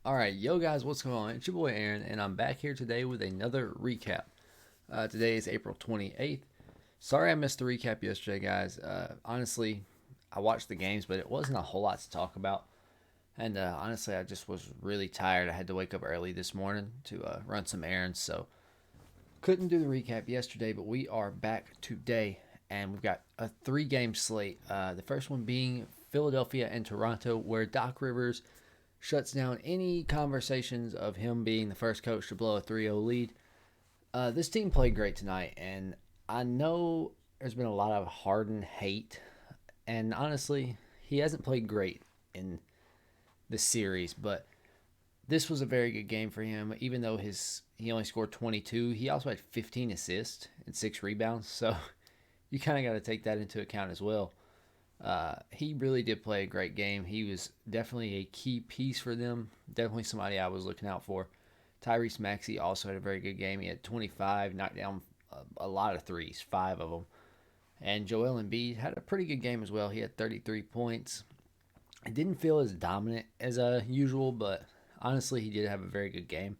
All right, yo guys, what's going on? It's your boy Aaron, and I'm back here today with another recap. Today is April 28th. Sorry I missed the recap yesterday, guys. Honestly, I watched the games, but it wasn't a whole lot to talk about. And honestly, I just was really tired. I had to wake up early this morning to run some errands, so couldn't do the recap yesterday, but we are back today, and we've got a three-game slate. The first one being Philadelphia and Toronto, where Doc Rivers shuts down any conversations of him being the first coach to blow a 3-0 lead. This team played great tonight, and I know there's been a lot of Harden hate, and honestly, he hasn't played great in the series, but this was a very good game for him. Even though he only scored 22, he also had 15 assists and 6 rebounds, so you kind of got to take that into account as well. He really did play a great game. He was definitely a key piece for them. Definitely somebody I was looking out for. Tyrese Maxey also had a very good game. He had 25, knocked down a lot of threes, 5 of them. And Joel Embiid had a pretty good game as well. He had 33 points. It didn't feel as dominant as usual, but honestly, he did have a very good game.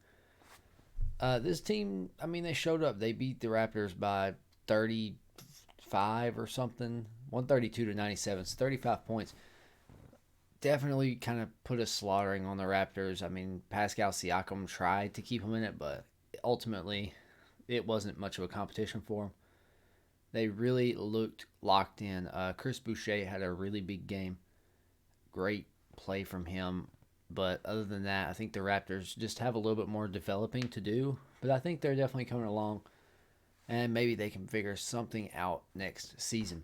This team, I mean, they showed up. They beat the Raptors by 35 or something, 132 to 97. It's 35 points. Definitely kind of put a slaughtering on the Raptors. I mean, Pascal Siakam tried to keep him in it, but ultimately it wasn't much of a competition for him. They really looked locked in. Chris Boucher had a really big game. Great play from him. But other than that, I think the Raptors just have a little bit more developing to do. But I think they're definitely coming along. And maybe they can figure something out next season.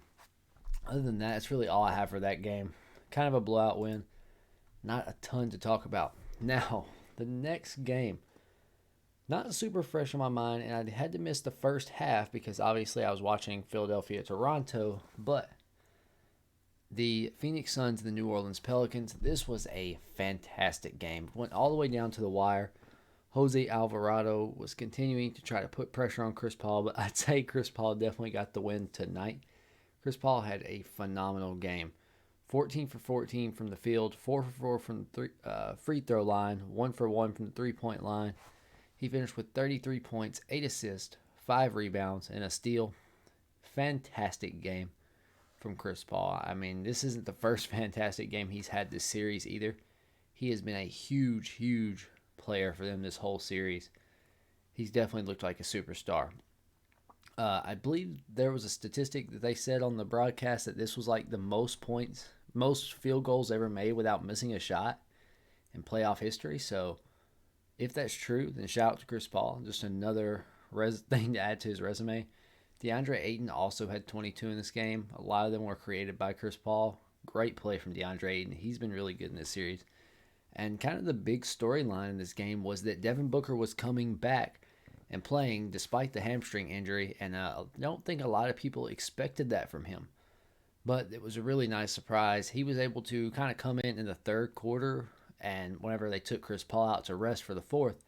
Other than that, it's really all I have for that game. Kind of a blowout win. Not a ton to talk about. Now, the next game. Not super fresh on my mind, and I had to miss the first half because obviously I was watching Philadelphia Toronto, but the Phoenix Suns and the New Orleans Pelicans, this was a fantastic game. Went all the way down to the wire. Jose Alvarado was continuing to try to put pressure on Chris Paul, but I'd say Chris Paul definitely got the win tonight. Chris Paul had a phenomenal game. 14 for 14 from the field, 4 for 4 from the free throw line, 1 for 1 from the three-point line. He finished with 33 points, 8 assists, 5 rebounds, and a steal. Fantastic game from Chris Paul. I mean, this isn't the first fantastic game he's had this series either. He has been a huge, huge player for them this whole series. He's definitely looked like a superstar. I believe there was a statistic that they said on the broadcast that this was like the most points, most field goals ever made without missing a shot in playoff history. So if that's true, then shout out to Chris Paul. Just another thing to add to his resume. DeAndre Ayton also had 22 in this game. A lot of them were created by Chris Paul. Great play from DeAndre Ayton. He's been really good in this series. And kind of the big storyline in this game was that Devin Booker was coming back and playing despite the hamstring injury, and I don't think a lot of people expected that from him. But it was a really nice surprise. He was able to kind of come in the third quarter, and whenever they took Chris Paul out to rest for the fourth,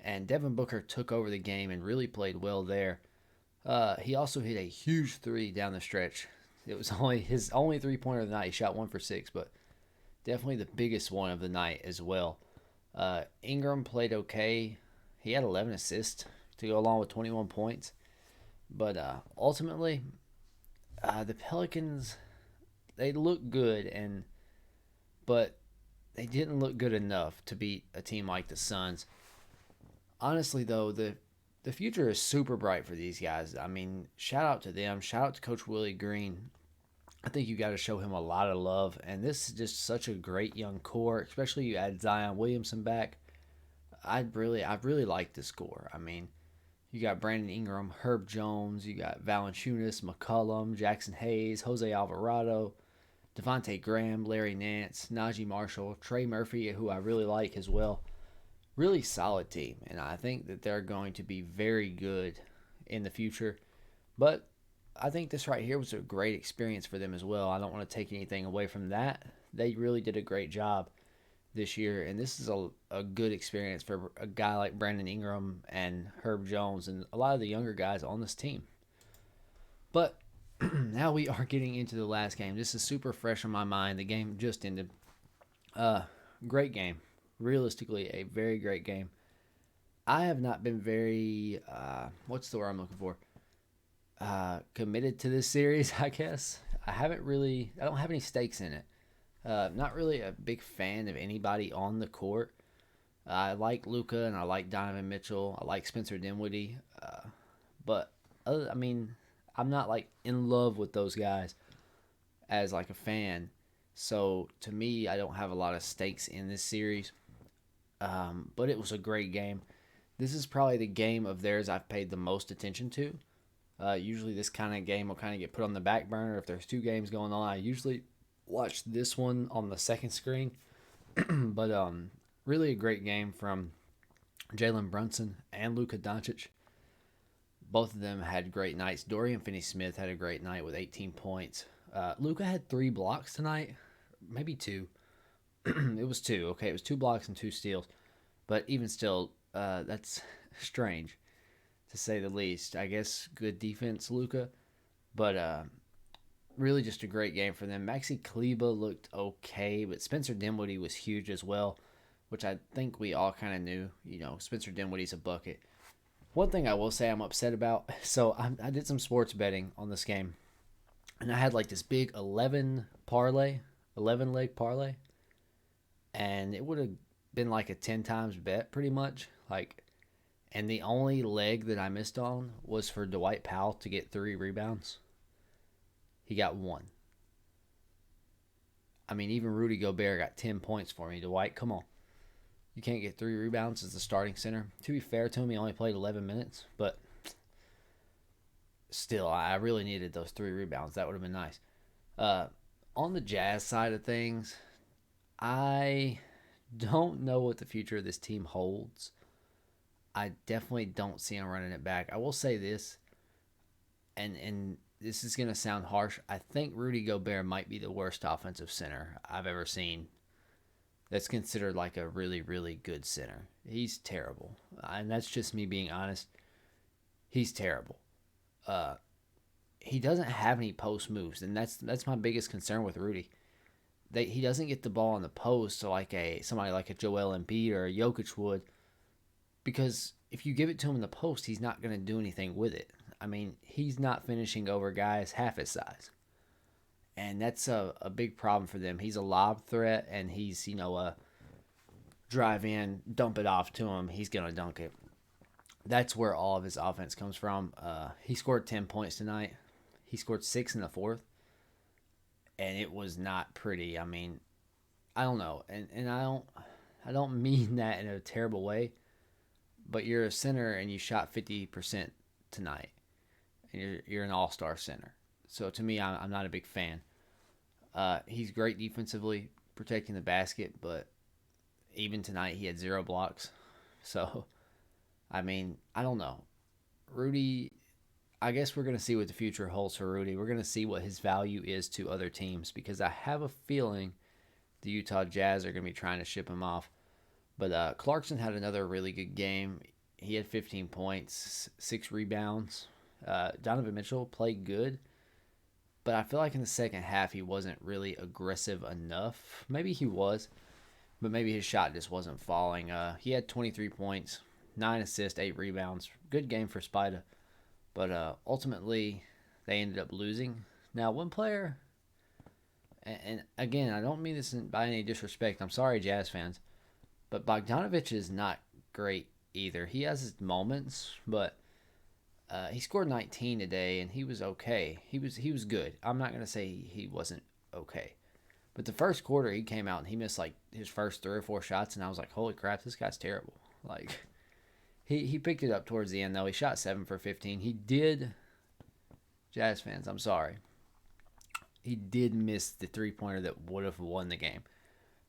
and Devin Booker took over the game and really played well there. He also hit a huge three down the stretch. It was only his only three-pointer of the night. He shot 1 for 6, but definitely the biggest one of the night as well. Ingram played okay. He had 11 assists to go along with 21 points. But ultimately, the Pelicans, they look good, but they didn't look good enough to beat a team like the Suns. Honestly, though, the future is super bright for these guys. I mean, shout out to them. Shout out to Coach Willie Green. I think you got to show him a lot of love. And this is just such a great young core, especially you add Zion Williamson back. I really like this core. I mean, you got Brandon Ingram, Herb Jones, you got Valanciunas, McCollum, Jackson Hayes, Jose Alvarado, Devontae Graham, Larry Nance, Najee Marshall, Trey Murphy, who I really like as well. Really solid team, and I think that they're going to be very good in the future. But I think this right here was a great experience for them as well. I don't want to take anything away from that. They really did a great job this year, and this is a good experience for a guy like Brandon Ingram and Herb Jones and a lot of the younger guys on this team. But now we are getting into the last game. This is super fresh on my mind. The game just ended. Great game. realistically a very great game. I have not been very what's the word I'm looking for? Committed to this series, I guess. I don't have any stakes in it. Not really a big fan of anybody on the court. I like Luca and I like Donovan Mitchell. I like Spencer Dinwiddie. But I mean, I'm not like in love with those guys as like a fan. So to me, I don't have a lot of stakes in this series. But it was a great game. This is probably the game of theirs I've paid the most attention to. Usually, this kind of game will kind of get put on the back burner if there's two games going on. I usually watch this one on the second screen, but really a great game from Jalen Brunson and Luka Doncic. Both of them had great nights. Dorian Finney-Smith had a great night with 18 points. Luka had 3 blocks tonight, maybe 2. It was 2. Okay, it was 2 blocks and 2 steals, but even still, that's strange to say the least. I guess good defense, Luka, but really just a great game for them. Maxi Kleba looked okay, but Spencer Dinwiddie was huge as well, which I think we all kind of knew. You know, Spencer Dinwiddie's a bucket. One thing I will say I'm upset about, so I did some sports betting on this game, and I had like this big 11 leg parlay, and it would have been like a 10 times bet pretty much. Like, and the only leg that I missed on was for Dwight Powell to get 3 rebounds. He got 1. I mean, even Rudy Gobert got 10 points for me. Dwight, come on. You can't get 3 rebounds as the starting center. To be fair to him, he only played 11 minutes, but still, I really needed those 3 rebounds. That would have been nice. On the Jazz side of things, I don't know what the future of this team holds. I definitely don't see him running it back. I will say this, and this is going to sound harsh. I think Rudy Gobert might be the worst offensive center I've ever seen that's considered like a really, really good center. He's terrible. And that's just me being honest. He's terrible. He doesn't have any post moves, and that's my biggest concern with Rudy. He doesn't get the ball on the post so like somebody like a Joel Embiid or a Jokic would, because if you give it to him in the post, he's not going to do anything with it. I mean, he's not finishing over guys half his size. And that's a big problem for them. He's a lob threat, and he's, a drive in, dump it off to him. He's going to dunk it. That's where all of his offense comes from. He scored 10 points tonight. He scored 6 in the fourth. And it was not pretty. I mean, I don't know. And I don't mean that in a terrible way. But you're a center and you shot 50% tonight. And you're an all-star center. So to me, I'm not a big fan. He's great defensively, protecting the basket, but even tonight he had 0 blocks. So, I mean, I don't know. Rudy, I guess we're going to see what the future holds for Rudy. We're going to see what his value is to other teams, because I have a feeling the Utah Jazz are going to be trying to ship him off. But Clarkson had another really good game. He had 15 points, 6 rebounds. Donovan Mitchell played good, but I feel like in the second half he wasn't really aggressive enough. Maybe he was, but maybe his shot just wasn't falling. He had 23 points, 9 assists, 8 rebounds. Good game for Spida. But ultimately, they ended up losing. Now, one player, and again, I don't mean this by any disrespect. I'm sorry, Jazz fans, but Bogdanovich is not great either. He has his moments, but he scored 19 today, and he was okay. He was good. I'm not going to say he wasn't okay. But the first quarter, he came out, and he missed, like, his first 3 or 4 shots, and I was like, holy crap, this guy's terrible. Like, he picked it up towards the end, though. He shot 7 for 15. He did, Jazz fans, I'm sorry. He did miss the 3-pointer that would have won the game.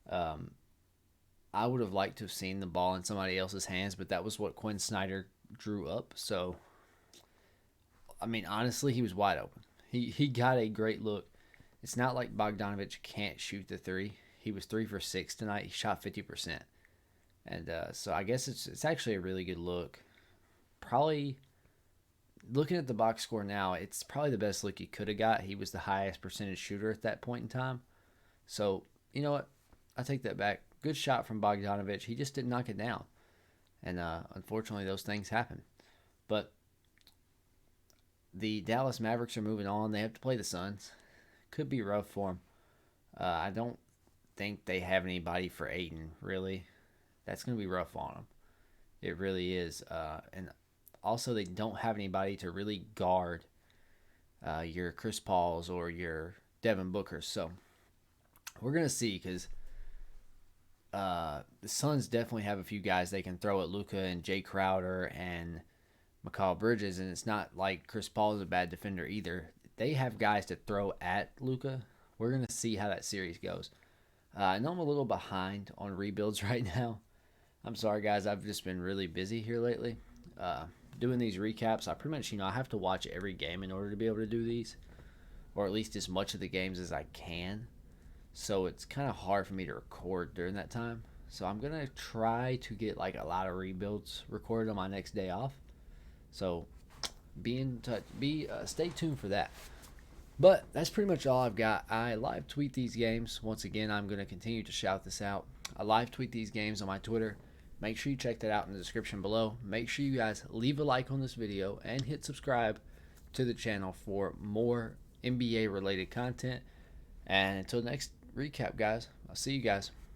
I would have liked to have seen the ball in somebody else's hands, but that was what Quinn Snyder drew up. So, I mean, honestly, he was wide open. He got a great look. It's not like Bogdanovich can't shoot the 3. He was 3 for 6 tonight. He shot 50%. And so I guess it's actually a really good look. Probably, looking at the box score now, it's probably the best look he could have got. He was the highest percentage shooter at that point in time. So, you know what? I take that back. Good shot from Bogdanovich. He just didn't knock it down. And unfortunately, those things happen. But the Dallas Mavericks are moving on. They have to play the Suns. Could be rough for them. I don't think they have anybody for Ayton, really. That's going to be rough on them. It really is. And also, they don't have anybody to really guard your Chris Pauls or your Devin Bookers. So we're going to see because the Suns definitely have a few guys they can throw at Luka and Jay Crowder and Mikal Bridges, and it's not like Chris Paul is a bad defender either. They have guys to throw at Luka. We're going to see how that series goes. I know I'm a little behind on rebuilds right now. I'm sorry, guys. I've just been really busy here lately. Doing these recaps, I pretty much, I have to watch every game in order to be able to do these, or at least as much of the games as I can. So it's kind of hard for me to record during that time. So I'm going to try to get like a lot of rebuilds recorded on my next day off. So be in touch. Stay tuned for that. But that's pretty much all I've got. I live tweet these games. Once again, I'm going to continue to shout this out. I live tweet these games on my Twitter. Make sure you check that out in the description below. Make sure you guys leave a like on this video and hit subscribe to the channel for more NBA related content. And until next recap, guys, I'll see you guys.